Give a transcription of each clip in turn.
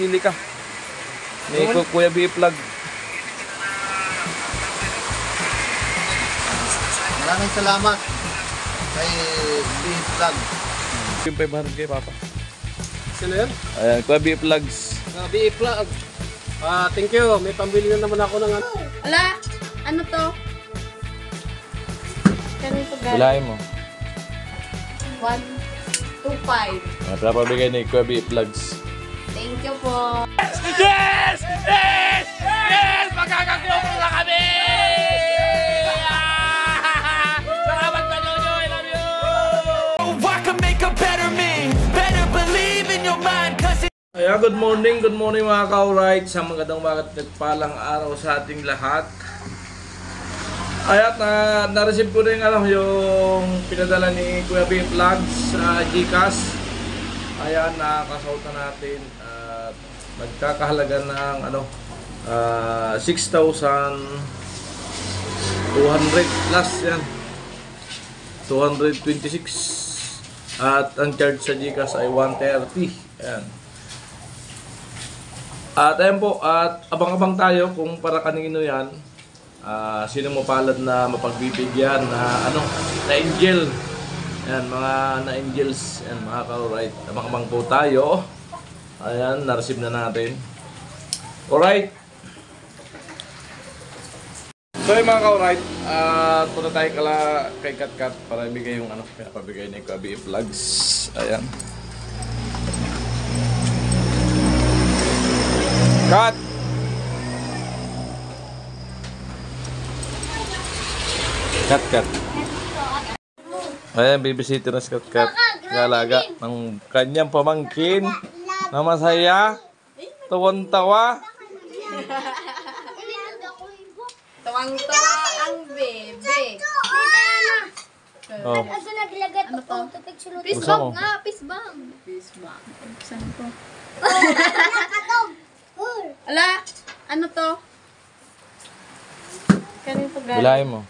Pili ka. Ni Kuya B Vlog. Maraming salamat kay B Vlog. Yung 500 kay Papa. Sino yun? Ayan, Kuya B Vlogs. B Vlog. Thank you. May pambili na naman ako ng ano. Ala, ano to? Ganito galing. Bilahin mo. 1, 2, 5. Pinapabigay ni Kuya B Vlogs. Thank you po. Yes! Yes! Yes! Magkakaklong na kami! Salamat pa nyo! I love you! I can make a better me. Better believe in your mind, cause Ayan, good morning mga ka-alright. Sa magandang nagpalang araw sa ating lahat. Ayan, na-receive ko rin yung pinadala ni Kuya B Vlogs sa GCash. Ayan, nakakasought na natin at nagkakahalaga ng 6,200 plus yan. 226 at ang charge sa GCash ay 130. Ayan. At ayan po, at abang-abang tayo kung para kanino yan. Sino mo palad na mapagbibigyan na na angel. Ayan, mga na-angels, ayan, mga ka-alright. Abang-abang po tayo. Ayan, na-receive na natin. Alright. So yung mga ka-alright, punta tayo kay Kat para ibigay yung pinapabigay ni Kuya B Vlogs. Ayan. Kat! Kat. Ayan, babysitter na si Kat. Galaga ng kanyang pamangkin na masaya. Tawan-tawa. Tawang-tawa ang bebe. Oh. Ano to? Peace Gusto mo? bomb nga, peace bomb. Peace bomb. Saan to? Ala, ano to? Ganito galing. Bilahin mo.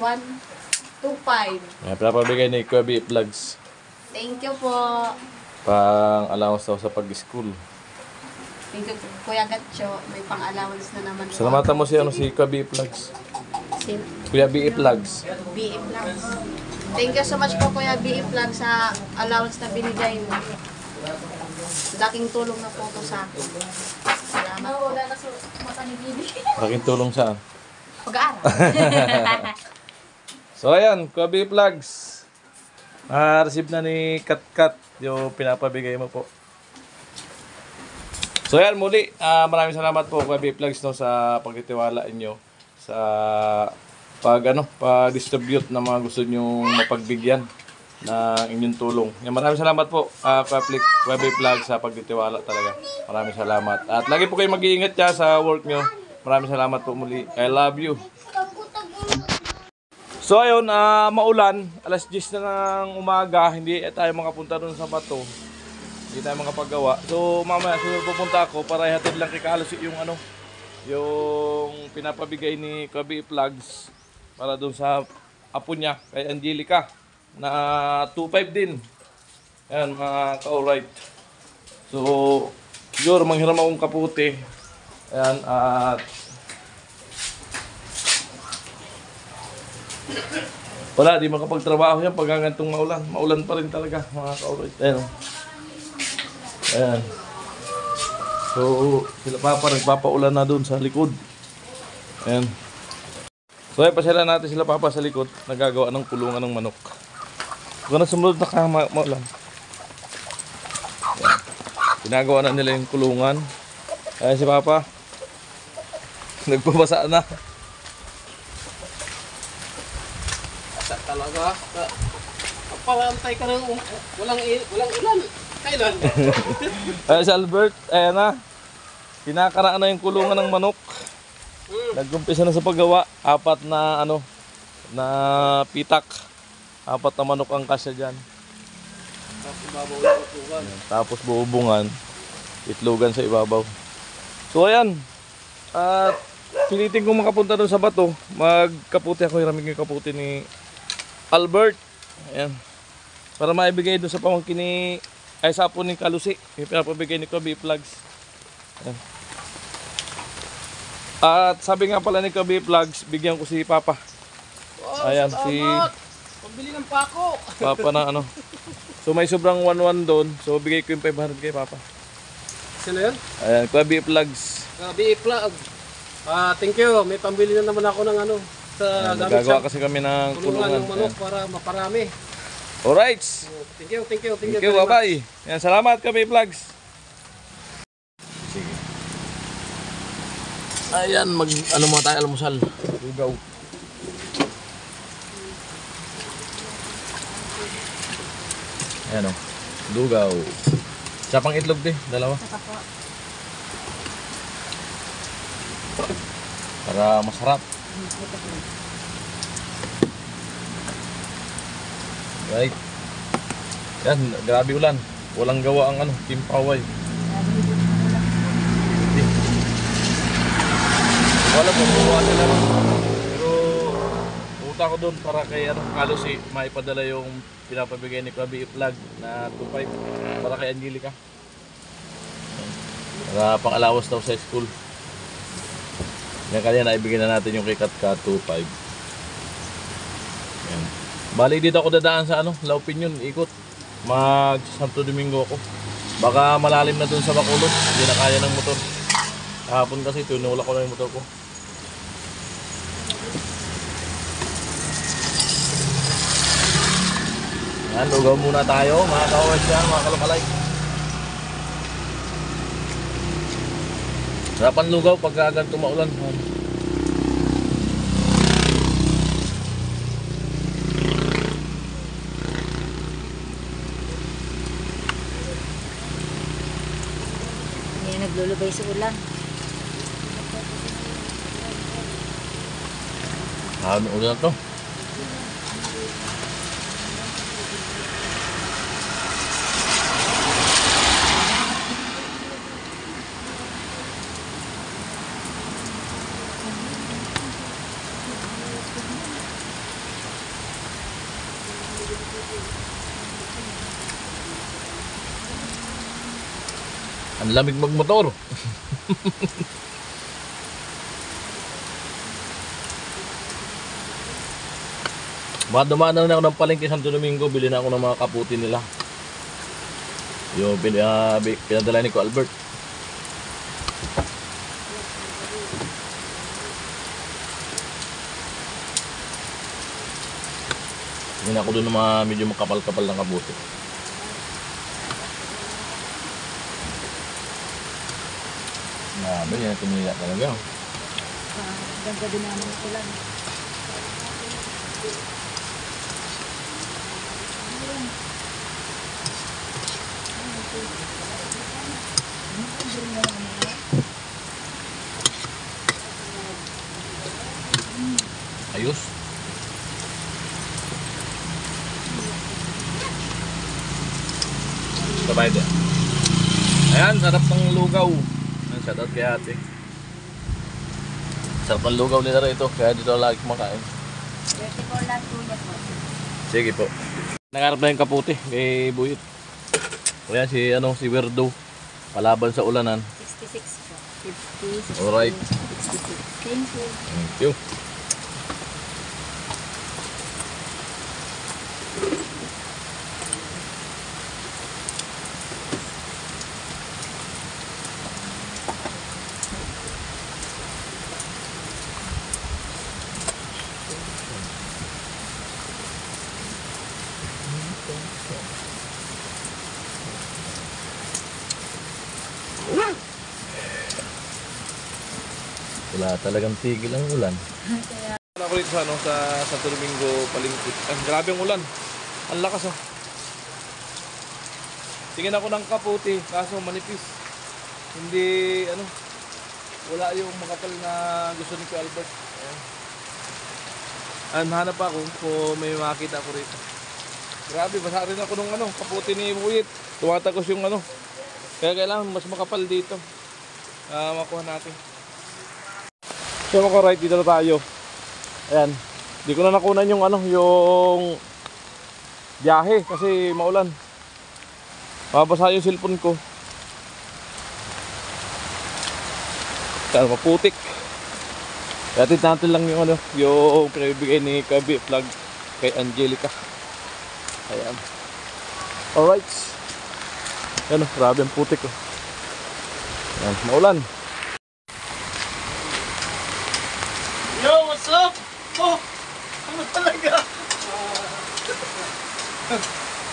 1, 2, 5. Ayan, pinapabigay ni Kuya B Vlogs. Thank you po. Pang allowance daw sa pag-school. Thank you, Kuya Gatcho. May pang-allowance na naman. Salamatan mo si Kuya B Vlogs. Si Kuya B Vlogs. BE Vlogs. Thank you so much po, Kuya BE Vlogs, sa allowance na binigay mo. Laking tulong na po ito sa akin. Salamat po. Wala na sa mata ni Bibi. Laking tulong saan? Pag-aaral. So ayan, Kuya B Vlogs. Receive na ni Kat yung pinapabigay mo po. So ayan, muli, maraming salamat po Kuya B Vlogs sa pagtitiwala inyo sa pag-distribute ng mga gusto nyong mapagbigyan ng inyong tulong. Maraming salamat po Kuya B Vlogs sa pagtitiwala talaga. Maraming salamat. At lagi po kayo mag-iingat dyan sa work nyo. Maraming salamat po muli. I love you. So ayun, maulan, alas 10 na ng umaga, hindi tayo makapunta doon sa bato. Hindi tayo makapagawa. So mamaya pupunta ako para ihatid lang kay Carlos yung pinapabigay ni Kuya B Vlogs para doon sa apo niya kay Angelica na 2.5 din. Ayan mga ka-alright. So siguro manghiram akong kaputi. Ayan, at wala, di makapagtrabaho yan pag hanggang maulan. Maulan pa rin talaga mga ka-alright. Ayan. Ayan. So sila Papa nagpapaulan na doon sa likod. Ayan. So ay pasyalan natin sila Papa sa likod. Nagagawa ng kulungan ng manok. Kung na sumunod na maulan. Ayan. Ginagawa na nila yung kulungan. Ayan si Papa. Nagpabasa na. Talaga. Palantay ka ng walang ulan. Kailan? Ayan si Albert. Ayan na. Pinakaraan na yung kulungan ng manok. Nag-umpisa na sa paggawa. 4 na na pitak. 4 na manok ang kasya dyan. Tapos buubungan. Itlogan sa ibabaw. So ayan. At pilitin kong makapunta doon sa bato. Magkaputi ako. Hiramig yung kaputi ni Albert. Ayan. Para maibigay doon sa pamangkin ni ay sapon ng Kalusi. Yung pinapabigay ni Kabi Vlogs. Ayan. At sabi nga pala ni Kabi Vlogs, bigyan ko si Papa. Ayan, si Pambili ng pako. Papa na ano. So may sobrang 1-1 doon. So bigay ko yung 500 kay Papa. Sino yun? Ayan, Kabi Vlogs. BE Vlog. Thank you. May pambili na naman ako ng ano. Sa Ayan, gamit nagagawa sa kasi kami ng tulungan kulungan. ng manok Ayan. para maparami. Alright. Thank you. Thank you, very much. bye-bye. Ayan, salamat Kabi Vlogs. Sige. Ayan, ano mo tayo almusal. Lugaw. Ayan o. Lugaw. Isa pang itlog din, dalawa. Saka po. Para masarap. Right. Yan, grabe ulan. Walang gawa ang ano, Team Paway. Wala po, buwa nila. Pero puta ko doon para kay ano, Kalusi maipadala yung pinapabigay ni Kabi Vlog na 2.5 para kay Angelica. Para pang alawas daw sa school. Yan kanya naibigay na natin yung kay Katka 2.5. Yan. Bali dito ako dadaan sa ano, La Opinion, ikot. Mag Santo Domingo ako. Baka malalim na dun sa Bacolod, hindi na kaya ng motor. Kahapon kasi tinulak ko na yung motor ko. Yan, lugaw muna tayo, mga ka-OS yan, mga kalukalay. Sarapan lugaw pagka ganito maulan. Hindi naglulubay sa ulan. Ano ulan to? Ang lamig magmotor. Dumaan na ako ng palengke Santo Domingo, bili na ako ng mga kaputi nila. Yung pinadala ni ko Albert. Bili ako doon ng mga medyo makapal-kapal ng kaputi. Yan, tumila talaga. Ganda din naman ng ulan. Ayos. Sabay din. Ayan, sarap ng lugaw. Shoutout kay ate. Sarap ng lugaw nila rito, kaya dito lagi kumakain. 34 lang po niya po. Sige po. Nangarap na yung kaputi kay Buyit. Ayan si Werdo. Palaban sa ulanan. 66 po. 50, 60, Alright. 66. Thank you. Thank you. Wala talagang tigil ang ulan. Ako dito sa Santo Domingo Palengke. Grabe ang ulan. Ang lakas oh. Tingin ako ng kaputi kaso manipis. Hindi wala yung makapal na gusto ni Kuya Albert. Hanap ako kung may makita ko rito. Grabe, basa rin ako nung kaputi ni Buyit. Tumatagos yung Kaya kailangan mas makapal dito. Makuha natin. So mga right, dito na tayo. Ayan. Di ko na nakunan yung yung biyahe kasi maulan. Mabasa yung cellphone ko. Kaya maputik. Hatid natin lang yung ano, yung pinabibigay ni Kabi Vlog kay Angelica. Ayan. Alright. Yan o, grabe ang putik o. Ayan, maulan. Yo, what's up? Oh, ano talaga?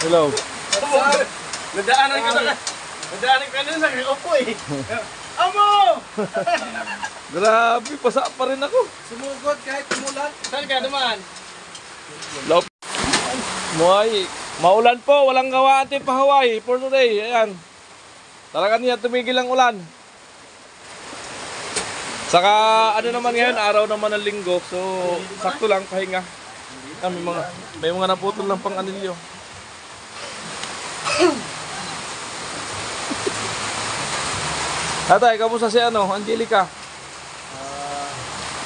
Hello. Nadaanan ka na. Nadaanan ka na sa opo eh. Amo! Grabe, pasa pa rin ako. Sumugod kahit tumulan. Saan ka naman? Lop. Muay, maulan po, walang gawaan tayo pa Hawaii for today. Ayan. Talaga niya tumigil ang ulan. Saka ano naman ngayon, araw naman ng linggo. So, sakto lang pahinga. Ah, may mga naputol lang pang anilyo. Tatay, kamusta si ano, Angelica?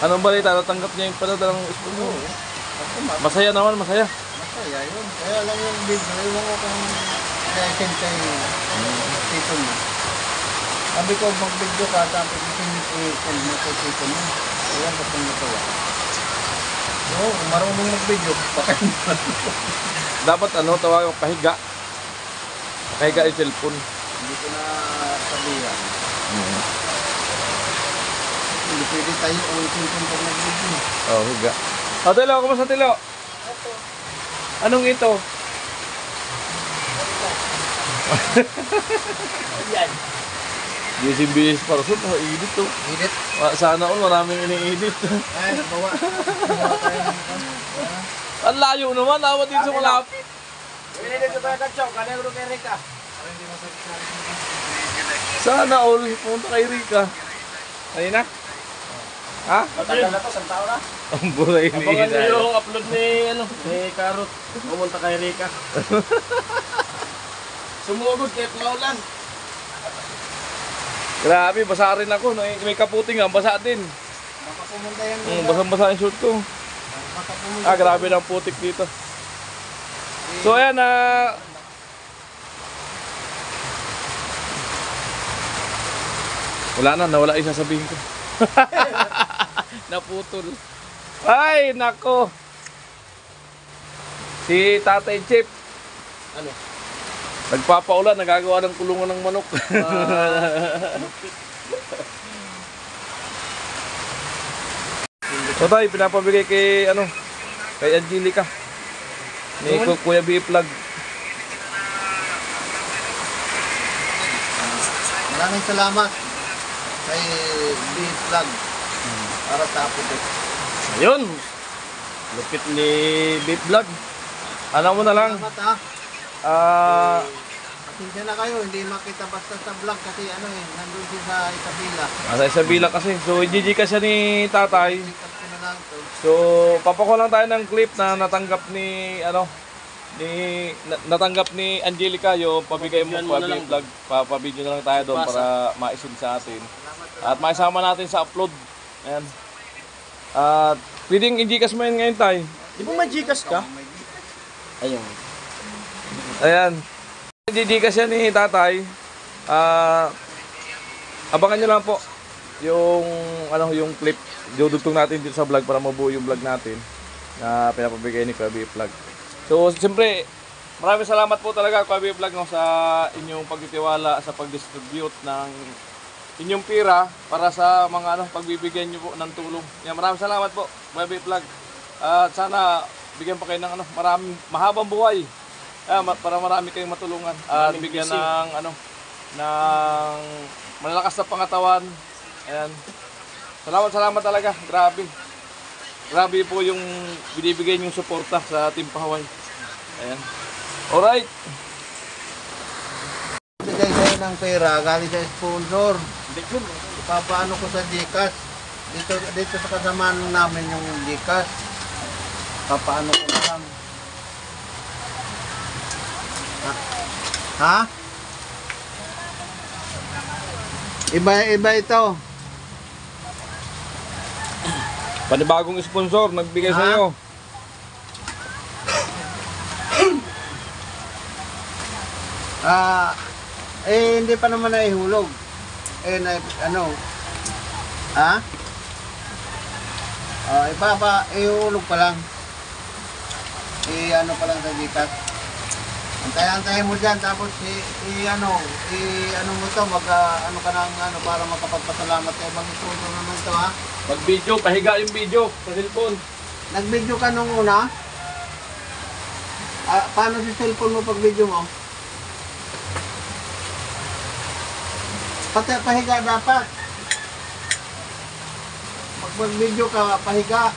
Anong balita? Natanggap niya yung panadalang espanyol. Masaya naman, masaya. Masaya yun. Kaya lang yung video, ewan ko kung na-send kay tito mo. Sabi ko, mag-video ka, tapos i-send mo kay tito mo. Ayan, ba't kung natawa? Oo, marunong mag-video. Pakain mo. Dapat ano, tawag pahiga. Pahiga yung cellphone. Hindi ko na sabihan. Hindi pwede tayo ulitin kung pag nag-video. Oh, higa. Oh, Tilo, kumusta Tilo? Anong ito? Yan. Busy para sa edit to. Edit. Sana all maraming ini-edit. Ay, bawa. Bawa tayo ng Ang layo naman, awat dito sa malapit. Pwede dito tayo kachok. Kanya ko kay Rika. Sana all, pumunta kay Rika. Kanina? Ha? Matagal na to, isang taon na. Ang buray ni Abangan Ina. niyo yung upload ni, ni Karot. Pumunta kay Rika. Sumugod kahit maulan. Grabe, basa rin ako. May kaputing nga, basa din. Baka pumunta yan. Basang-basa yung shoot ko. Baka pumunta. Ah, grabe ng putik dito. So ayan, wala na, nawala yung sasabihin ko. Naputol. Ay, nako. Si Tatay Chip. Ano? Nagpapaulan, nagagawa ng kulungan ng manok. So tayo, pinapabigay kay, ano, kay Angelica. Ni Kuya B Vlog. Maraming salamat kay B-Vlog para sa apo ko. Ayun. Lupit ni B Vlog. Ano mo na lang. Salamat ha. Pasensya na kayo, hindi makita basta sa vlog kasi ano eh, nandun siya sa Isabela. Nasa Isabela kasi. So, i-GG ka siya ni Tatay. Sikat ko na lang to. So, papakuha lang tayo ng clip na natanggap ni, ano, natanggap ni Angelica yung pabigay mo pa vlog. Papabidyo na lang tayo doon para maisin sa atin. At maisama natin sa upload. Ayan. At pwedeng i-Gcash mo yun ngayon tayo. Di ba may Gcash ka? Ayun. Ayan. I-Gcash yan ni Tatay. Abangan nyo lang po yung, ano, yung clip. Dudugtong natin dito sa vlog para mabuo yung vlog natin na pinapabigay ni Kuya B Vlog. So, siyempre, maraming salamat po talaga Kuya B Vlog no, sa inyong pagtitiwala sa pag-distribute ng inyong pira para sa mga ano, pagbibigyan nyo po ng tulong. Yan, maraming salamat po Kuya B Vlog. At sana bigyan pa kayo ng ano, maraming mahabang buhay. Para marami kayong matulungan at bigyan ng ano, ng malalakas na pangatawan. Ayan. Salamat talaga. Grabe. Grabe po yung binibigay yung suporta sa Team Pahawaii. Ayan. Alright. Bigay kayo ng pera, galing sa sponsor. Papaano ko sa Gcash. Dito sa kasamaan namin yung Gcash. Papaano ko na lang. Ha? Iba ito. Panibagong sponsor nagbigay sa iyo. Hindi pa naman naihulog. Ano? Ha? Ihulog pa lang. Ano pa lang sa gikas. Antayin mo dyan, tapos ano mo to, ano ka ng ano, para makapagpasalamat kay Bang Ituto naman to, ha? Pag video, pahiga yung video sa cellphone. Nag-video ka nung una? Paano si cellphone mo pag video mo? Pati pahiga dapat. Pag mag-video ka, pahiga.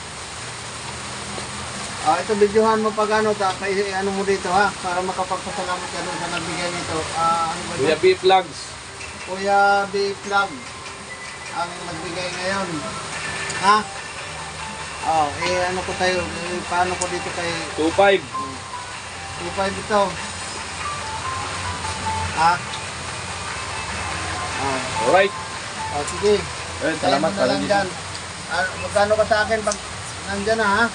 Ito videohan mo pag ano, ano mo dito, ha? Para makapagpasalamat ka doon sa nagbigay nito. Ano ba Kuya yun? B Vlogs. Kuya B Vlog ang nagbigay ngayon. Ha? Ano ko tayo, paano ko dito kay 2.5. 2.5 ito. Ha? Alright. Sige. Salamat Tayo mo na lang dyan. Magkano ka sa akin pag nandyan na, ha?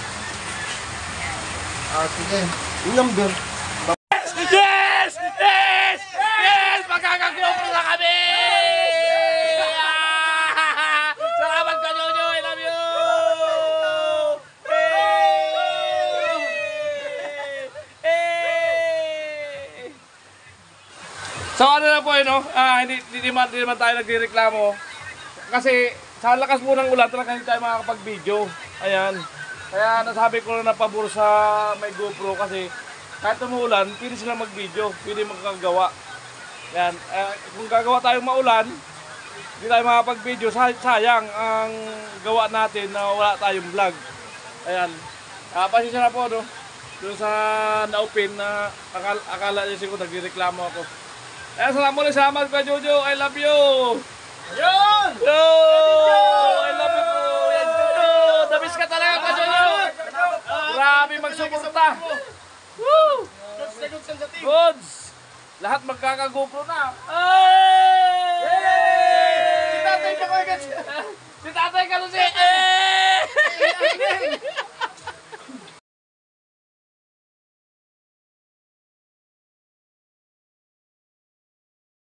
Sige. Number. Yes! Yes! Yes! Magkakagrupo na kami! Salamat ka, Jojo! I love you! So ano na po yun, no? Hindi naman tayo nagdireklamo. Kasi sa lakas po ng ulan, talaga hindi tayo makakapag-video. Ayan. Kaya nasabi ko na pabor sa may GoPro kasi kahit umuulan, pwede sila mag-video, pwede magkagawa. Yan. Kung gagawa tayong maulan, hindi tayo makapag-video, sayang ang gawa natin na wala tayong vlog. Ayan. Pasensya na po, no? Doon sa na-open na akala niya siguro nagreklamo ako. Ayan, salamat ka, Jojo. I love you! Yun! Yo! I love you, bro! Yes, Jojo! The best ka talaga, ka, Jojo! Grabe magsuporta! Woo! Goods! Lahat magkaka-GoPro na! Ay!